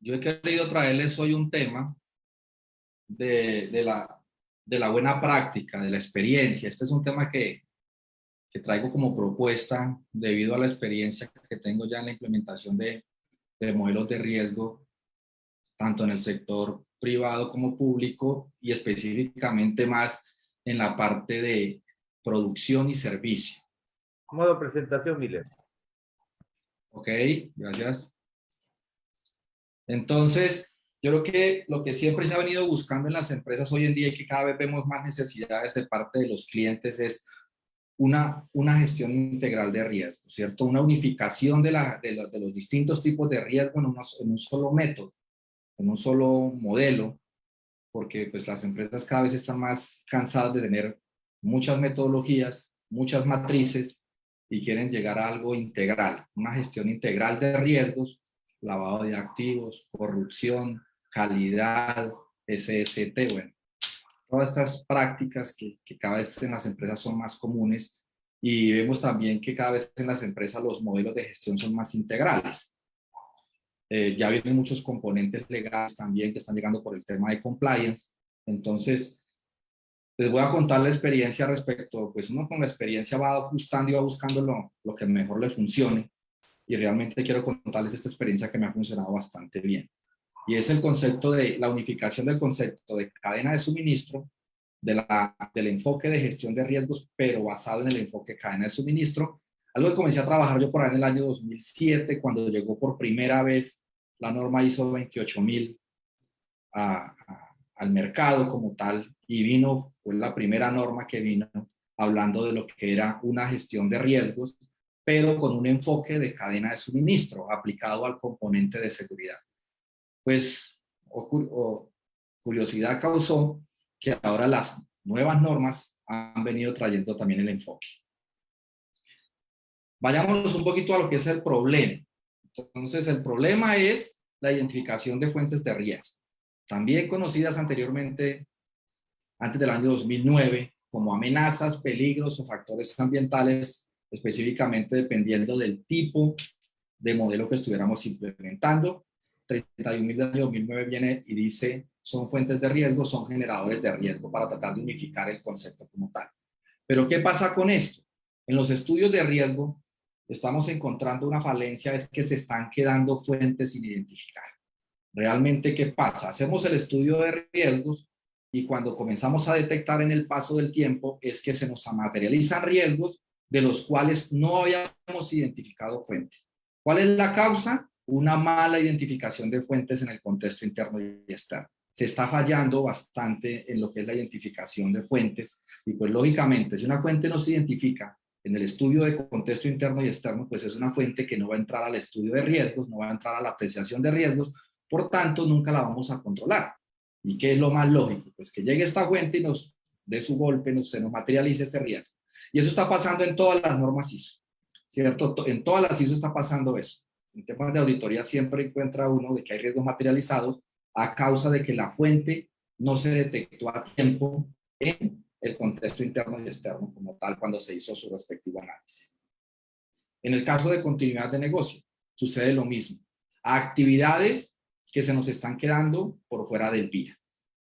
Yo he querido traerles hoy un tema de la buena práctica, de la experiencia. Este es un tema que traigo como propuesta debido a la experiencia que tengo ya en la implementación de modelos de riesgo, tanto en el sector privado como público y específicamente más en la parte de producción y servicio. Modo presentación, Miller. Ok, gracias. Entonces, yo creo que lo que siempre se ha venido buscando en las empresas hoy en día y que cada vez vemos más necesidades de parte de los clientes es una gestión integral de riesgo, ¿cierto? Una unificación de los distintos tipos de riesgo en un solo método, en un solo modelo, porque pues las empresas cada vez están más cansadas de tener muchas metodologías, muchas matrices y quieren llegar a algo integral, una gestión integral de riesgos, lavado de activos, corrupción, calidad, SST, bueno, todas estas prácticas que cada vez en las empresas son más comunes y vemos también que cada vez en las empresas los modelos de gestión son más integrales. Ya vienen muchos componentes legales también que están llegando por el tema de compliance. Entonces, les voy a contar la experiencia respecto, pues uno con la experiencia va ajustando y va buscando lo que mejor le funcione. Y realmente quiero contarles esta experiencia que me ha funcionado bastante bien. Y es el concepto de la unificación del concepto de cadena de suministro, del enfoque de gestión de riesgos, pero basado en el enfoque de cadena de suministro. Algo que comencé a trabajar yo por ahí en el año 2007, cuando llegó por primera vez la norma ISO 28000 al mercado como tal, y fue la primera norma que vino hablando de lo que era una gestión de riesgos, pero con un enfoque de cadena de suministro aplicado al componente de seguridad. Pues, curiosidad causó que ahora las nuevas normas han venido trayendo también el enfoque. Vayámonos un poquito a lo que es el problema. Entonces, el problema es la identificación de fuentes de riesgo, también conocidas anteriormente, antes del año 2009, como amenazas, peligros o factores ambientales, específicamente dependiendo del tipo de modelo que estuviéramos implementando. 31.000 del año 2009 viene y dice, son fuentes de riesgo, son generadores de riesgo, para tratar de unificar el concepto como tal. Pero ¿qué pasa con esto? En los estudios de riesgo estamos encontrando una falencia, es que se están quedando fuentes sin identificar. ¿Realmente qué pasa? Hacemos el estudio de riesgos y cuando comenzamos a detectar en el paso del tiempo es que se nos materializan riesgos de los cuales no habíamos identificado fuente. ¿Cuál es la causa? Una mala identificación de fuentes en el contexto interno y externo. Se está fallando bastante en lo que es la identificación de fuentes y pues lógicamente si una fuente no se identifica en el estudio de contexto interno y externo, pues es una fuente que no va a entrar al estudio de riesgos, no va a entrar a la apreciación de riesgos, por tanto nunca la vamos a controlar. ¿Y qué es lo más lógico? Pues que llegue esta fuente y nos dé su golpe, se nos materialice ese riesgo. Y eso está pasando en todas las normas ISO, ¿cierto? En todas las ISO está pasando eso. En temas de auditoría siempre encuentra uno de que hay riesgos materializados a causa de que la fuente no se detectó a tiempo en el contexto interno y externo como tal cuando se hizo su respectivo análisis. En el caso de continuidad de negocio, sucede lo mismo. Actividades que se nos están quedando por fuera del VIA.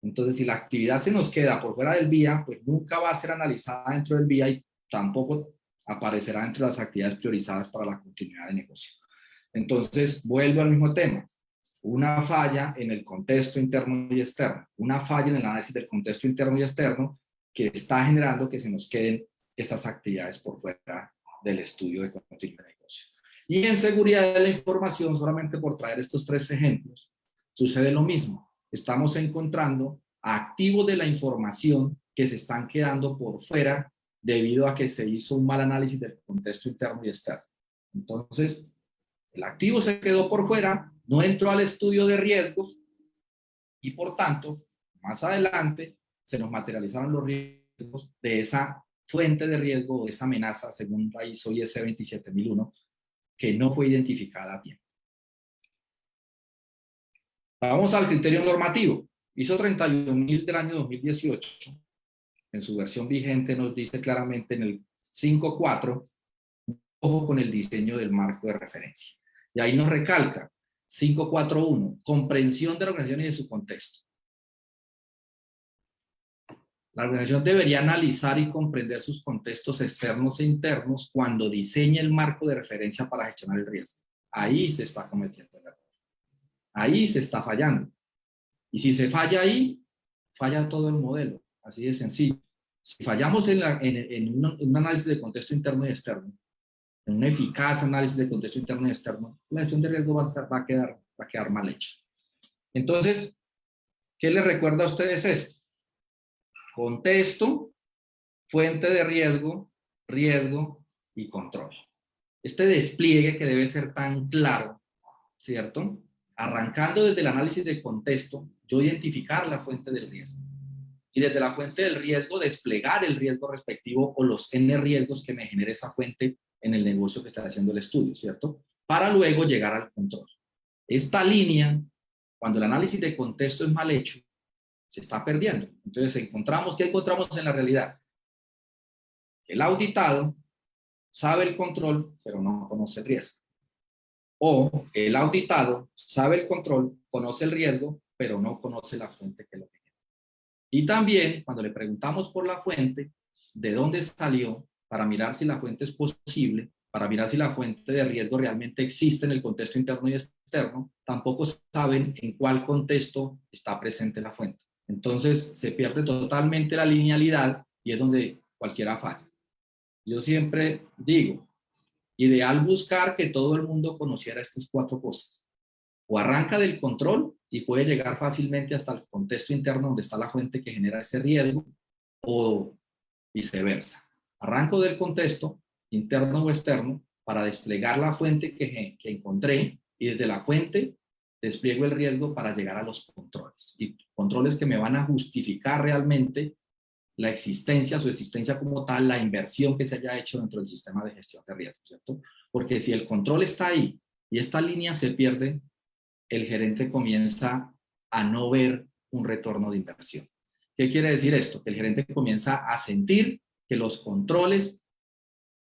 Entonces, si la actividad se nos queda por fuera del VIA, pues nunca va a ser analizada dentro del VIA y tampoco aparecerá dentro de las actividades priorizadas para la continuidad de negocio. Entonces, vuelvo al mismo tema. Una falla en el contexto interno y externo, una falla en el análisis del contexto interno y externo que está generando que se nos queden estas actividades por fuera del estudio de continuidad de negocio. Y en seguridad de la información, solamente por traer estos tres ejemplos, sucede lo mismo. Estamos encontrando activos de la información que se están quedando por fuera debido a que se hizo un mal análisis del contexto interno y externo. Entonces, el activo se quedó por fuera, no entró al estudio de riesgos y por tanto, más adelante, se nos materializaron los riesgos de esa fuente de riesgo o de esa amenaza, según la ISO IS 27001, que no fue identificada a tiempo. Vamos al criterio normativo. ISO 31000 del año 2018, en su versión vigente, nos dice claramente en el 5.4, ojo con el diseño del marco de referencia. Y ahí nos recalca, 541, comprensión de la organización y de su contexto. La organización debería analizar y comprender sus contextos externos e internos cuando diseñe el marco de referencia para gestionar el riesgo. Ahí se está cometiendo el error. Ahí se está fallando. Y si se falla ahí, falla todo el modelo. Así de sencillo. Si fallamos en un análisis de contexto interno y externo, en un eficaz análisis de contexto interno y externo, la gestión de riesgo va a quedar mal hecha. Entonces, ¿qué les recuerda a ustedes esto? Contexto, fuente de riesgo, riesgo y control. Este despliegue que debe ser tan claro, ¿cierto? Arrancando desde el análisis de contexto, yo identificar la fuente del riesgo. Y desde la fuente del riesgo, desplegar el riesgo respectivo o los N riesgos que me genere esa fuente en el negocio que está haciendo el estudio, ¿cierto? Para luego llegar al control. Esta línea, cuando el análisis de contexto es mal hecho, se está perdiendo. Entonces, ¿qué encontramos en la realidad? El auditado sabe el control, pero no conoce el riesgo. O el auditado sabe el control, conoce el riesgo, pero no conoce la fuente que lo genera. Y también, cuando le preguntamos por la fuente, de dónde salió, para mirar si la fuente es posible, para mirar si la fuente de riesgo realmente existe en el contexto interno y externo, tampoco saben en cuál contexto está presente la fuente. Entonces, se pierde totalmente la linealidad y es donde cualquiera falla. Yo siempre digo, ideal buscar que todo el mundo conociera estas 4 cosas. O arranca del control y puede llegar fácilmente hasta el contexto interno donde está la fuente que genera ese riesgo, o viceversa. Arranco del contexto, interno o externo, para desplegar la fuente que encontré, y desde la fuente despliego el riesgo para llegar a los controles. Y controles que me van a justificar realmente la existencia, su existencia como tal, la inversión que se haya hecho dentro del sistema de gestión de riesgos, ¿cierto? Porque si el control está ahí y esta línea se pierde, el gerente comienza a no ver un retorno de inversión. ¿Qué quiere decir esto? Que el gerente comienza a sentir que los controles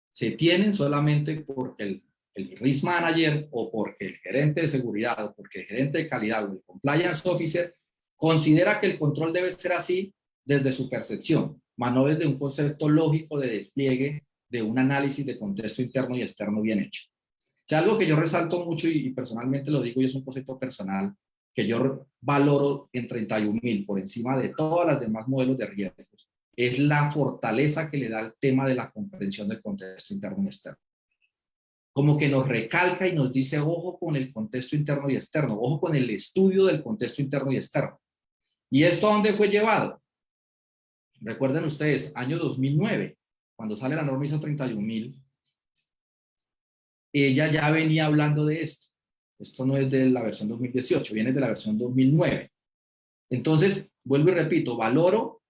se tienen solamente porque el risk manager o porque el gerente de seguridad o porque el gerente de calidad o el compliance officer considera que el control debe ser así desde su percepción, más no desde un concepto lógico de despliegue de un análisis de contexto interno y externo bien hecho. O sea, algo que yo resalto mucho y personalmente lo digo y es un concepto personal que yo valoro en 31.000 por encima de todas las demás modelos de riesgos, es la fortaleza que le da el tema de la comprensión del contexto interno y externo. Como que nos recalca y nos dice, ojo con el contexto interno y externo, ojo con el estudio del contexto interno y externo. ¿Y esto a dónde fue llevado? Recuerden ustedes, año 2009, cuando sale la norma ISO 31000, ella ya venía hablando de esto. Esto no es de la versión 2018, viene de la versión 2009. Entonces, vuelvo y repito, valoro,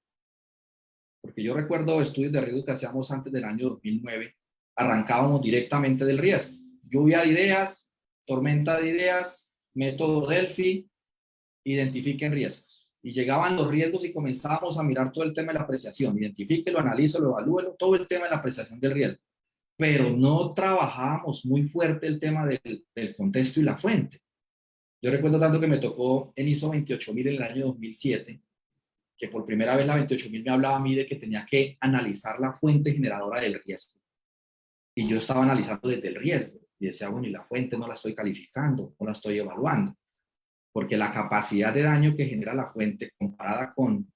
porque yo recuerdo estudios de riesgo que hacíamos antes del año 2009, arrancábamos directamente del riesgo. Lluvia de ideas, tormenta de ideas, método Delphi, identifiquen riesgos. Y llegaban los riesgos y comenzábamos a mirar todo el tema de la apreciación. Identifíquelo, analízalo, evalúelo, todo el tema de la apreciación del riesgo. Pero no trabajábamos muy fuerte el tema del contexto y la fuente. Yo recuerdo tanto que me tocó en ISO 28000 en el año 2007, que por primera vez la 28000 me hablaba a mí de que tenía que analizar la fuente generadora del riesgo. Y yo estaba analizando desde el riesgo. Y decía, bueno, y la fuente no la estoy calificando, no la estoy evaluando. Porque la capacidad de daño que genera la fuente comparada con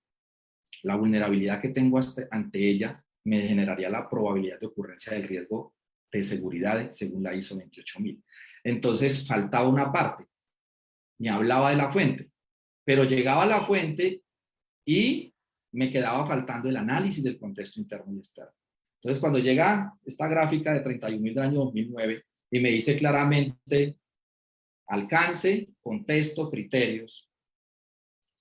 la vulnerabilidad que tengo ante ella, me generaría la probabilidad de ocurrencia del riesgo de seguridad según la ISO 28000. Entonces faltaba una parte, me hablaba de la fuente, pero llegaba a la fuente y me quedaba faltando el análisis del contexto interno y externo. Entonces cuando llega esta gráfica de 31.000 del año 2009 y me dice claramente alcance, contexto, criterios,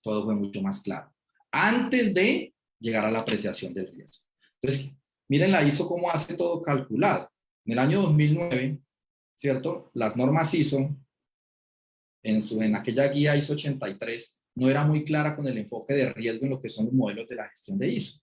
todo fue mucho más claro. Antes de llegar a la apreciación del riesgo. Entonces, miren la ISO cómo hace todo calculado. En el año 2009, ¿cierto? Las normas ISO, en aquella guía ISO 83, no era muy clara con el enfoque de riesgo en lo que son los modelos de la gestión de ISO,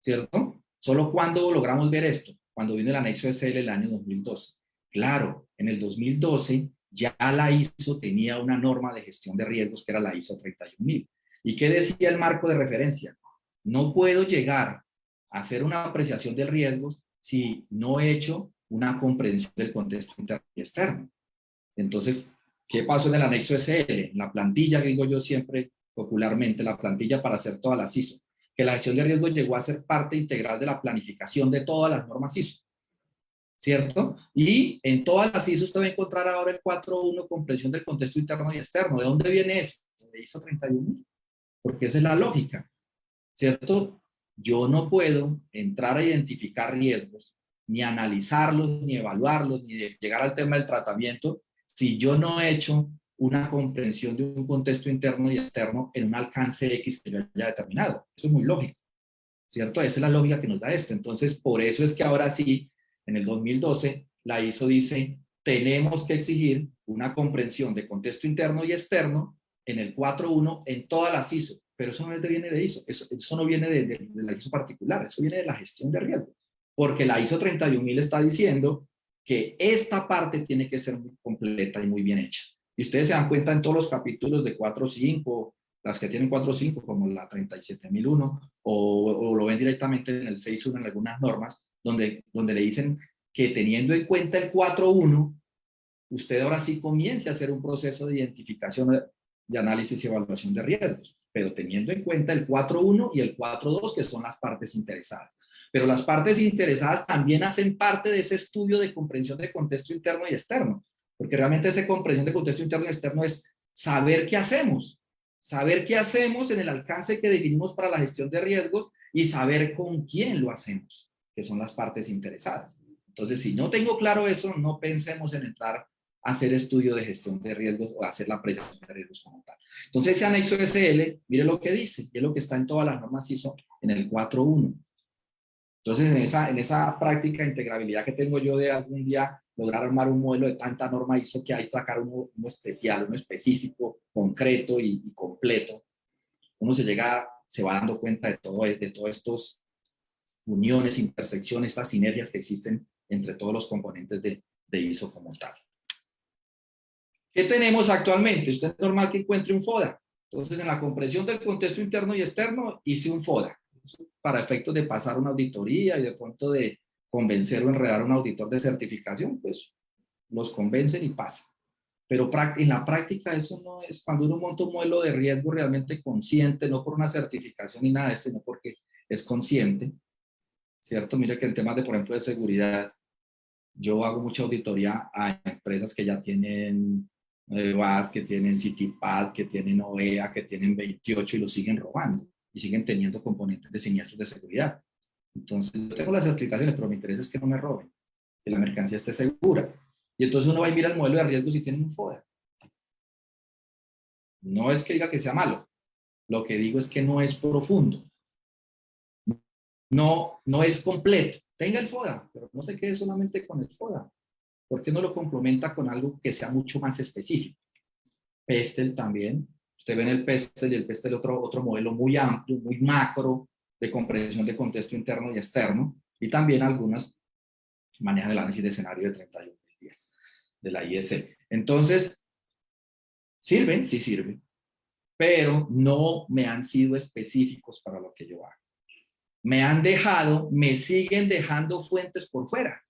¿cierto? Solo cuando logramos ver esto, cuando vino el anexo SL el año 2012. Claro, en el 2012 ya la ISO tenía una norma de gestión de riesgos que era la ISO 31000. ¿Y qué decía el marco de referencia? No puedo llegar a hacer una apreciación del riesgo si no he hecho una comprensión del contexto interno y externo. Entonces, ¿qué pasó en el anexo SL? En la plantilla, que digo yo siempre popularmente, la plantilla para hacer todas las ISO, que la gestión de riesgos llegó a ser parte integral de la planificación de todas las normas ISO, ¿cierto? Y en todas las ISO usted va a encontrar ahora el 4.1, comprensión del contexto interno y externo. ¿De dónde viene eso? De ISO 31000, porque esa es la lógica, ¿cierto? Yo no puedo entrar a identificar riesgos, ni analizarlos, ni evaluarlos, ni llegar al tema del tratamiento, si yo no he hecho una comprensión de un contexto interno y externo en un alcance X que yo haya determinado. Eso es muy lógico, ¿cierto? Esa es la lógica que nos da esto. Entonces, por eso es que ahora sí, en el 2012, la ISO dice, tenemos que exigir una comprensión de contexto interno y externo en el 4.1 en todas las ISO. Pero eso no viene de ISO, eso no viene de la ISO particular, eso viene de la gestión de riesgo. Porque la ISO 31000 está diciendo que esta parte tiene que ser muy completa y muy bien hecha. Y ustedes se dan cuenta en todos los capítulos de 4.5, las que tienen 4.5, como la 37001, o lo ven directamente en el 6.1 en algunas normas, donde le dicen que teniendo en cuenta el 4.1, usted ahora sí comience a hacer un proceso de identificación, de análisis y evaluación de riesgos, pero teniendo en cuenta el 4.1 y el 4.2, que son las partes interesadas. Pero las partes interesadas también hacen parte de ese estudio de comprensión de contexto interno y externo, porque realmente esa comprensión de contexto interno y externo es saber qué hacemos en el alcance que definimos para la gestión de riesgos y saber con quién lo hacemos, que son las partes interesadas. Entonces, si no tengo claro eso, no pensemos en entrar a hacer estudio de gestión de riesgos o hacer la apreciación de riesgos como tal. Entonces, ese anexo SL, mire lo que dice, y es lo que está en todas las normas ISO en el 4.1. Entonces, en esa práctica de integrabilidad que tengo yo de algún día lograr armar un modelo de tanta norma ISO que hay, sacar uno especial, uno específico, concreto y completo, uno se va dando cuenta de todas estas uniones, intersecciones, estas sinergias que existen entre todos los componentes de ISO como tal. ¿Qué tenemos actualmente? Usted es normal que encuentre un FODA. Entonces, en la comprensión del contexto interno y externo, hice un FODA para efectos de pasar una auditoría y de pronto de convencer o enredar a un auditor de certificación, pues los convencen y pasa. Pero en la práctica eso no es, cuando uno monta un modelo de riesgo realmente consciente, no por una certificación ni nada de esto, sino porque es consciente, ¿cierto? Mire que en temas de, por ejemplo, de seguridad, yo hago mucha auditoría a empresas que ya tienen VAS, que tienen CityPad, que tienen OEA, que tienen 28 y lo siguen robando y siguen teniendo componentes de siniestros de seguridad. Entonces, yo tengo las certificaciones, pero mi interés es que no me roben, que la mercancía esté segura. Y entonces uno va y mira el modelo de riesgos y tiene un FODA. No es que diga que sea malo, lo que digo es que no es profundo. No es completo. Tenga el FODA, pero no se quede solamente con el FODA. ¿Por qué no lo complementa con algo que sea mucho más específico? PESTEL también. Usted ve en el PESTEL y el PESTEL otro modelo muy amplio, muy macro de comprensión de contexto interno y externo, y también algunas manejan el análisis de escenario de 31010 de la IEC. Entonces, ¿sirven? Sí sirven, pero no me han sido específicos para lo que yo hago. Me siguen dejando fuentes por fuera.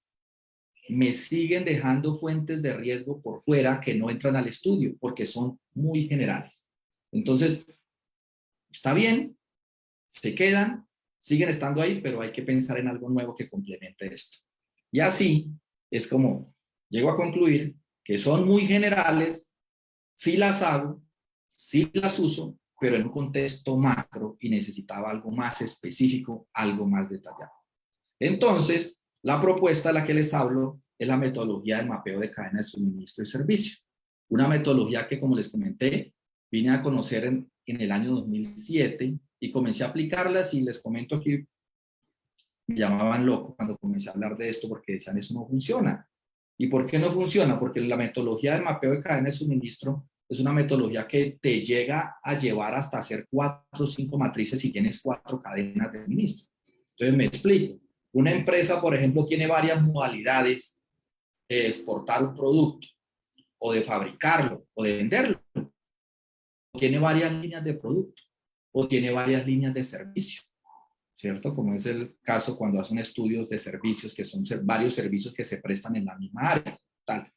Me siguen dejando fuentes de riesgo por fuera que no entran al estudio porque son muy generales. Entonces, está bien, se quedan, siguen estando ahí, pero hay que pensar en algo nuevo que complemente esto. Y así es como llego a concluir que son muy generales, sí las hago, sí las uso, pero en un contexto macro y necesitaba algo más específico, algo más detallado. Entonces, la propuesta de la que les hablo es la metodología del mapeo de cadena de suministro y servicio. Una metodología que, como les comenté, vine a conocer en el año 2007 y comencé a aplicarlas y les comento aquí, me llamaban loco cuando comencé a hablar de esto porque decían eso no funciona. ¿Y por qué no funciona? Porque la metodología del mapeo de cadena de suministro es una metodología que te llega a llevar hasta hacer 4 o 5 matrices si tienes 4 cadenas de suministro. Entonces me explico. Una empresa, por ejemplo, tiene varias modalidades de exportar un producto. o de fabricarlo, o de venderlo. Tiene varias líneas de producto, o tiene varias líneas de servicio, ¿cierto? Como es el caso cuando hacen estudios de servicios, que son varios servicios que se prestan en la misma área. Tal.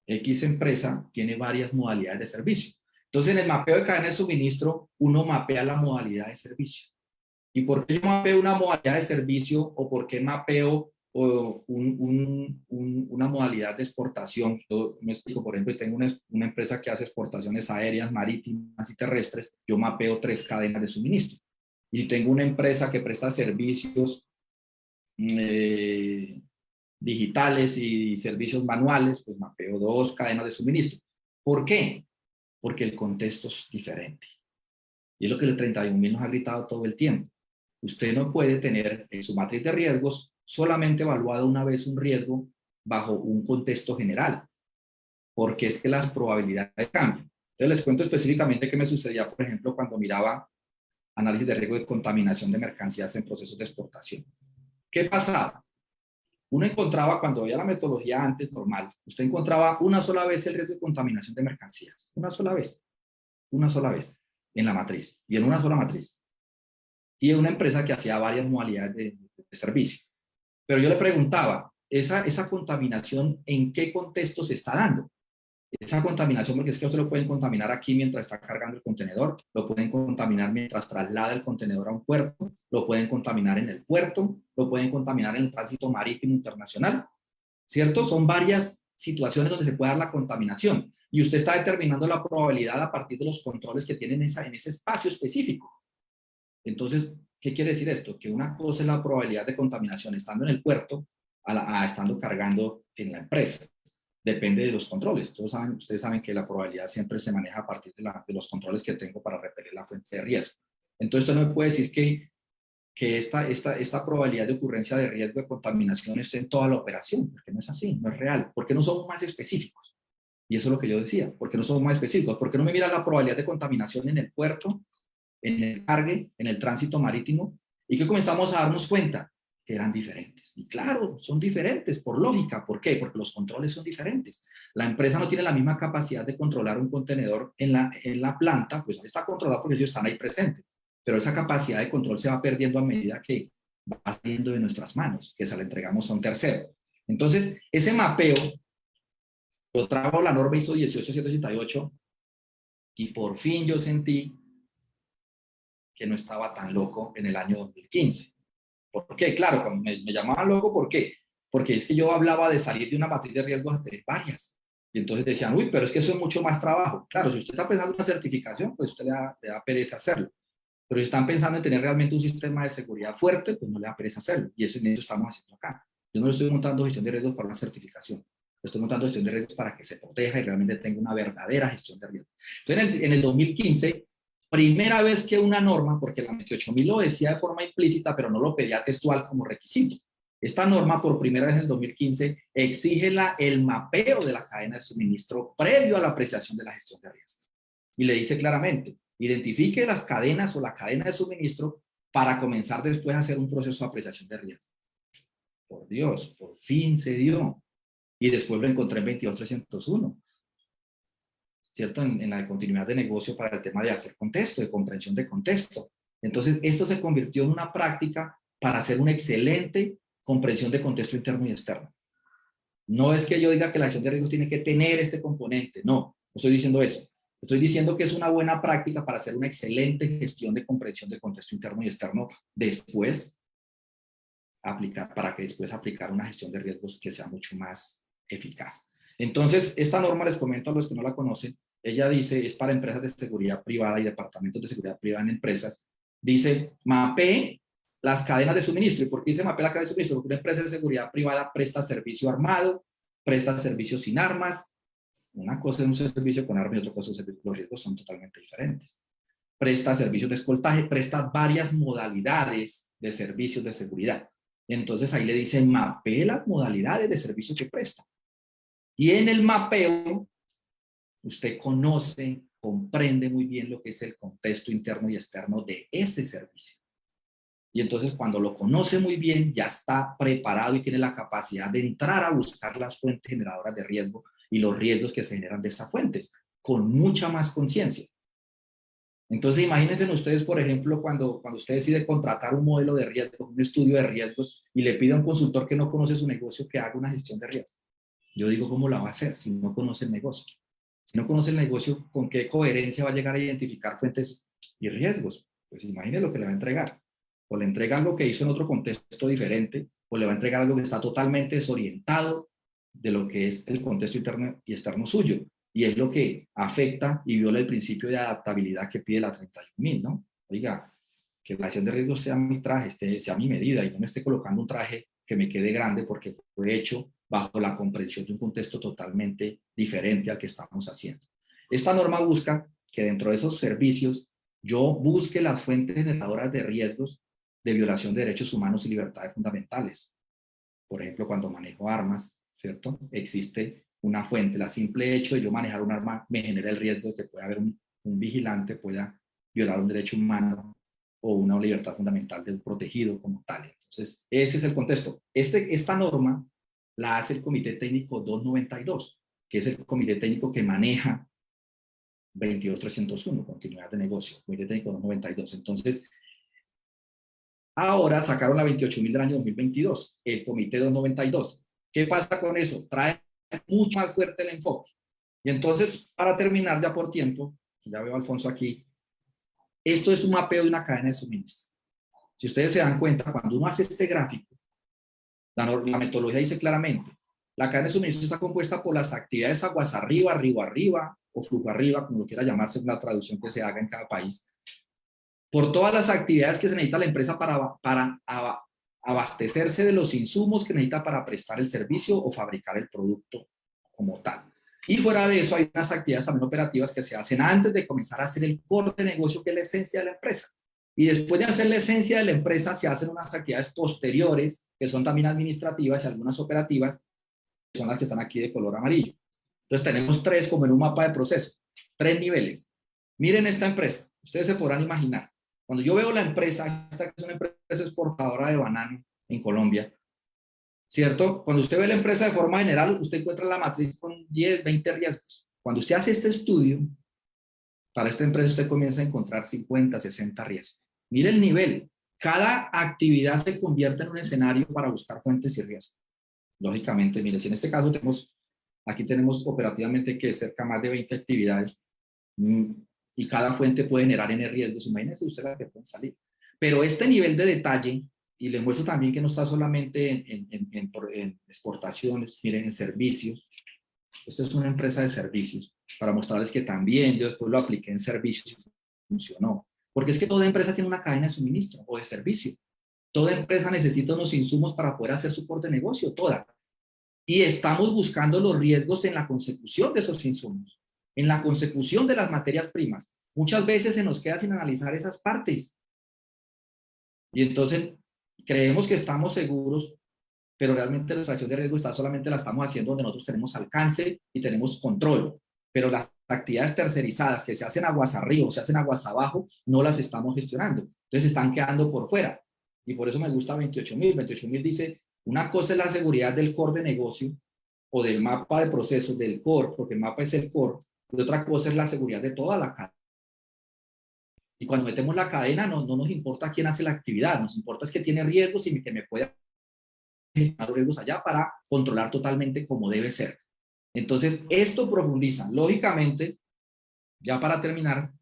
X empresa tiene varias modalidades de servicio. Entonces, en el mapeo de cadena de suministro, uno mapea la modalidad de servicio. ¿Y por qué yo mapeo una modalidad de servicio o por qué mapeo una modalidad de exportación? Yo me explico, por ejemplo, tengo una empresa que hace exportaciones aéreas, marítimas y terrestres, yo mapeo 3 cadenas de suministro. Y tengo una empresa que presta servicios digitales y servicios manuales, pues mapeo 2 cadenas de suministro. ¿Por qué? Porque el contexto es diferente. Y es lo que el 31.000 nos ha gritado todo el tiempo. Usted no puede tener en su matriz de riesgos solamente evaluado una vez un riesgo bajo un contexto general, porque es que las probabilidades cambian. Entonces les cuento específicamente qué me sucedía, por ejemplo, cuando miraba análisis de riesgo de contaminación de mercancías en procesos de exportación. ¿Qué pasaba? Uno encontraba, cuando veía la metodología antes normal, usted encontraba una sola vez el riesgo de contaminación de mercancías, una sola vez, en la matriz, y en una sola matriz. Y en una empresa que hacía varias modalidades de servicio. Pero yo le preguntaba, ¿esa contaminación en qué contexto se está dando? Esa contaminación, porque es que usted lo pueden contaminar aquí mientras está cargando el contenedor, lo pueden contaminar mientras traslada el contenedor a un puerto, lo pueden contaminar en el puerto, lo pueden contaminar en el tránsito marítimo internacional, ¿cierto? Son varias situaciones donde se puede dar la contaminación y usted está determinando la probabilidad a partir de los controles que tienen en ese espacio específico. Entonces, ¿qué quiere decir esto? Que una cosa es la probabilidad de contaminación estando en el puerto a estando cargando en la empresa. Depende de los controles. Ustedes saben que la probabilidad siempre se maneja a partir de los controles que tengo para repeler la fuente de riesgo. Entonces, usted no me puede decir que esta probabilidad de ocurrencia de riesgo de contaminación esté en toda la operación, porque no es así, no es real. ¿Por qué no somos más específicos? Y eso es lo que yo decía. ¿Por qué no somos más específicos? ¿Por qué no me mira la probabilidad de contaminación en el puerto, en el cargue, en el tránsito marítimo, y que comenzamos a darnos cuenta que eran diferentes? Y claro, son diferentes por lógica. ¿Por qué? Porque los controles son diferentes. La empresa no tiene la misma capacidad de controlar un contenedor en la planta, pues está controlado porque ellos están ahí presentes, pero esa capacidad de control se va perdiendo a medida que va saliendo de nuestras manos, que se la entregamos a un tercero. Entonces, ese mapeo lo trajo la norma ISO 18788 y por fin yo sentí que no estaba tan loco en el año 2015. ¿Por qué? Claro, me llamaban loco, ¿por qué? Porque es que yo hablaba de salir de una matriz de riesgos a tener varias. Y entonces decían, uy, pero es que eso es mucho más trabajo. Claro, si usted está pensando en una certificación, pues usted le da pereza hacerlo. Pero si están pensando en tener realmente un sistema de seguridad fuerte, pues no le da pereza hacerlo. Y eso estamos haciendo acá. Yo no le estoy montando gestión de riesgos para una certificación. Estoy montando gestión de riesgos para que se proteja y realmente tenga una verdadera gestión de riesgos. Entonces, en el 2015, primera vez que una norma, porque la 28000 lo decía de forma implícita, pero no lo pedía textual como requisito. Esta norma, por primera vez en el 2015, exige el mapeo de la cadena de suministro previo a la apreciación de la gestión de riesgos. Y le dice claramente, identifique las cadenas o la cadena de suministro para comenzar después a hacer un proceso de apreciación de riesgo. Por Dios, por fin se dio. Y después lo encontré en 22301. ¿Cierto? En la continuidad de negocio para el tema de hacer contexto, de comprensión de contexto. Entonces, esto se convirtió en una práctica para hacer una excelente comprensión de contexto interno y externo. No es que yo diga que la gestión de riesgos tiene que tener este componente, no estoy diciendo eso. Estoy diciendo que es una buena práctica para hacer una excelente gestión de comprensión de contexto interno y externo después para que después aplicar una gestión de riesgos que sea mucho más eficaz. Entonces, esta norma, les comento a los que no la conocen, ella dice, es para empresas de seguridad privada y departamentos de seguridad privada en empresas, dice, mapee las cadenas de suministro. ¿Y por qué dice mapee las cadenas de suministro? Porque una empresa de seguridad privada presta servicio armado, presta servicio sin armas. Una cosa es un servicio con armas y otra cosa es un servicio. Los riesgos son totalmente diferentes. Presta servicios de escoltaje, presta varias modalidades de servicios de seguridad. Entonces ahí le dicen, mapee las modalidades de servicio que presta. Y en el mapeo, usted conoce, comprende muy bien lo que es el contexto interno y externo de ese servicio. Y entonces cuando lo conoce muy bien, ya está preparado y tiene la capacidad de entrar a buscar las fuentes generadoras de riesgo y los riesgos que se generan de estas fuentes, con mucha más conciencia. Entonces, imagínense ustedes, por ejemplo, cuando usted decide contratar un modelo de riesgos, un estudio de riesgos, y le pide a un consultor que no conoce su negocio que haga una gestión de riesgos. Yo digo, ¿cómo la va a hacer si no conoce el negocio? Si no conoce el negocio, ¿con qué coherencia va a llegar a identificar fuentes y riesgos? Pues imagínese lo que le va a entregar. O le entrega algo que hizo en otro contexto diferente, o le va a entregar algo que está totalmente desorientado de lo que es el contexto interno y externo suyo. Y es lo que afecta y viola el principio de adaptabilidad que pide la 31.000, ¿no? Oiga, que la gestión de riesgos sea mi traje, sea mi medida, y no me esté colocando un traje que me quede grande porque fue hecho bajo la comprensión de un contexto totalmente diferente al que estamos haciendo. Esta norma busca que dentro de esos servicios yo busque las fuentes generadoras de riesgos de violación de derechos humanos y libertades fundamentales. Por ejemplo, cuando manejo armas, ¿cierto? Existe una fuente. El simple hecho de yo manejar un arma me genera el riesgo de que pueda haber un vigilante, pueda violar un derecho humano o una libertad fundamental de un protegido como tal. Entonces, ese es el contexto. Esta norma la hace el Comité Técnico 292, que es el comité técnico que maneja 22301, continuidad de negocio, Comité Técnico 292. Entonces, ahora sacaron la 28.000 del año 2022, el Comité 292. ¿Qué pasa con eso? Trae mucho más fuerte el enfoque. Y entonces, para terminar ya por tiempo, ya veo a Alfonso aquí, esto es un mapeo de una cadena de suministro. Si ustedes se dan cuenta, cuando uno hace este gráfico, la metodología dice claramente, la cadena de suministro está compuesta por las actividades aguas arriba, arriba, o flujo arriba, como lo quiera llamarse, una traducción que se haga en cada país, por todas las actividades que se necesita la empresa para abastecerse de los insumos que necesita para prestar el servicio o fabricar el producto como tal. Y fuera de eso hay unas actividades también operativas que se hacen antes de comenzar a hacer el core de negocio, que es la esencia de la empresa. Y después de hacer la esencia de la empresa se hacen unas actividades posteriores, que son también administrativas y algunas operativas, que son las que están aquí de color amarillo. Entonces tenemos tres, como en un mapa de proceso, tres niveles. Miren esta empresa, ustedes se podrán imaginar. Cuando yo veo la empresa, esta que es una empresa exportadora de banano en Colombia, ¿cierto? Cuando usted ve la empresa de forma general, usted encuentra la matriz con 10, 20 riesgos. Cuando usted hace este estudio, para esta empresa usted comienza a encontrar 50, 60 riesgos. Mire el nivel. Cada actividad se convierte en un escenario para buscar fuentes y riesgos. Lógicamente, mire, si en este caso aquí tenemos operativamente que cerca más de 20 actividades, y cada fuente puede generar N riesgos. Imagínense usted las que pueden salir. Pero este nivel de detalle, y les muestro también que no está solamente en exportaciones, miren, en servicios. Esta es una empresa de servicios, para mostrarles que también yo después lo apliqué en servicios y funcionó. Porque es que toda empresa tiene una cadena de suministro o de servicio. Toda empresa necesita unos insumos para poder hacer su core de negocio, toda. Y estamos buscando los riesgos en la consecución de esos insumos, en la consecución de las materias primas. Muchas veces se nos queda sin analizar esas partes. Y entonces creemos que estamos seguros, pero realmente la extracción de riesgo solamente la estamos haciendo donde nosotros tenemos alcance y tenemos control. Pero las actividades tercerizadas que se hacen aguas arriba o se hacen aguas abajo, no las estamos gestionando. Entonces están quedando por fuera. Y por eso me gusta 28.000. 28.000 dice, una cosa es la seguridad del core de negocio o del mapa de procesos del core, porque el mapa es el core, y otra cosa es la seguridad de toda la cadena. Y cuando metemos la cadena no nos importa quién hace la actividad, nos importa es que tiene riesgos y que me pueda gestionar los riesgos allá para controlar totalmente como debe ser. Entonces, esto profundiza. Lógicamente, ya para terminar,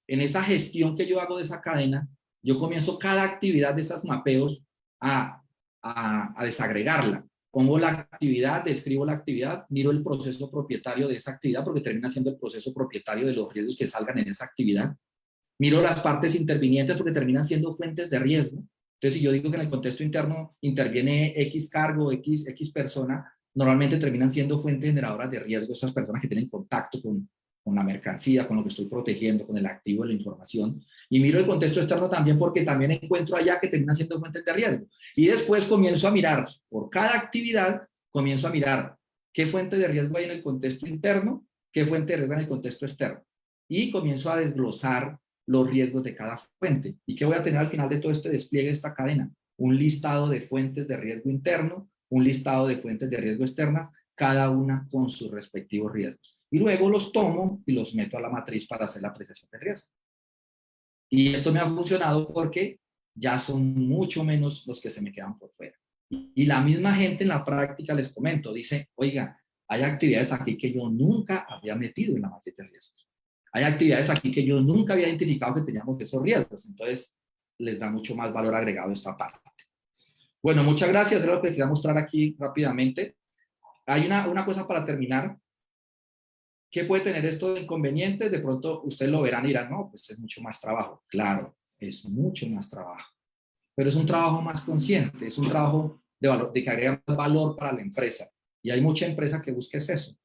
en esa gestión que yo hago de esa cadena, yo comienzo cada actividad de esos mapeos a desagregarla. Pongo la actividad, describo la actividad, miro el proceso propietario de esa actividad, porque termina siendo el proceso propietario de los riesgos que salgan en esa actividad. Miro las partes intervinientes porque terminan siendo fuentes de riesgo. Entonces, si yo digo que en el contexto interno interviene X cargo, X persona, normalmente terminan siendo fuentes generadoras de riesgo esas personas que tienen contacto con la mercancía, con lo que estoy protegiendo, con el activo de la información. Y miro el contexto externo también porque también encuentro allá que terminan siendo fuentes de riesgo. Y después comienzo a mirar, por cada actividad, comienzo a mirar qué fuente de riesgo hay en el contexto interno, qué fuente de riesgo hay en el contexto externo. Y comienzo a desglosar los riesgos de cada fuente. ¿Y qué voy a tener al final de todo este despliegue de esta cadena? Un listado de fuentes de riesgo interno, un listado de fuentes de riesgo externas, cada una con sus respectivos riesgos. Y luego los tomo y los meto a la matriz para hacer la apreciación de riesgo. Y esto me ha funcionado porque ya son mucho menos los que se me quedan por fuera. Y la misma gente en la práctica, les comento, dice, oiga, hay actividades aquí que yo nunca había metido en la matriz de riesgos. Hay actividades aquí que yo nunca había identificado que teníamos esos riesgos. Entonces, les da mucho más valor agregado esta parte. Bueno, muchas gracias. Es lo que quería mostrar aquí rápidamente. Hay una cosa para terminar. ¿Qué puede tener esto de inconvenientes? De pronto ustedes lo verán y dirán, no, pues es mucho más trabajo. Claro, es mucho más trabajo. Pero es un trabajo más consciente, es un trabajo de valor, de que agrega valor para la empresa. Y hay mucha empresa que busca eso.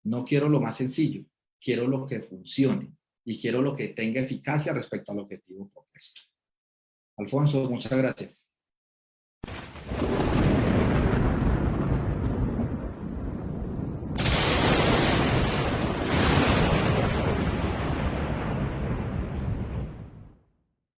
No quiero lo más sencillo, quiero lo que funcione y quiero lo que tenga eficacia respecto al objetivo propuesto. Alfonso, muchas gracias.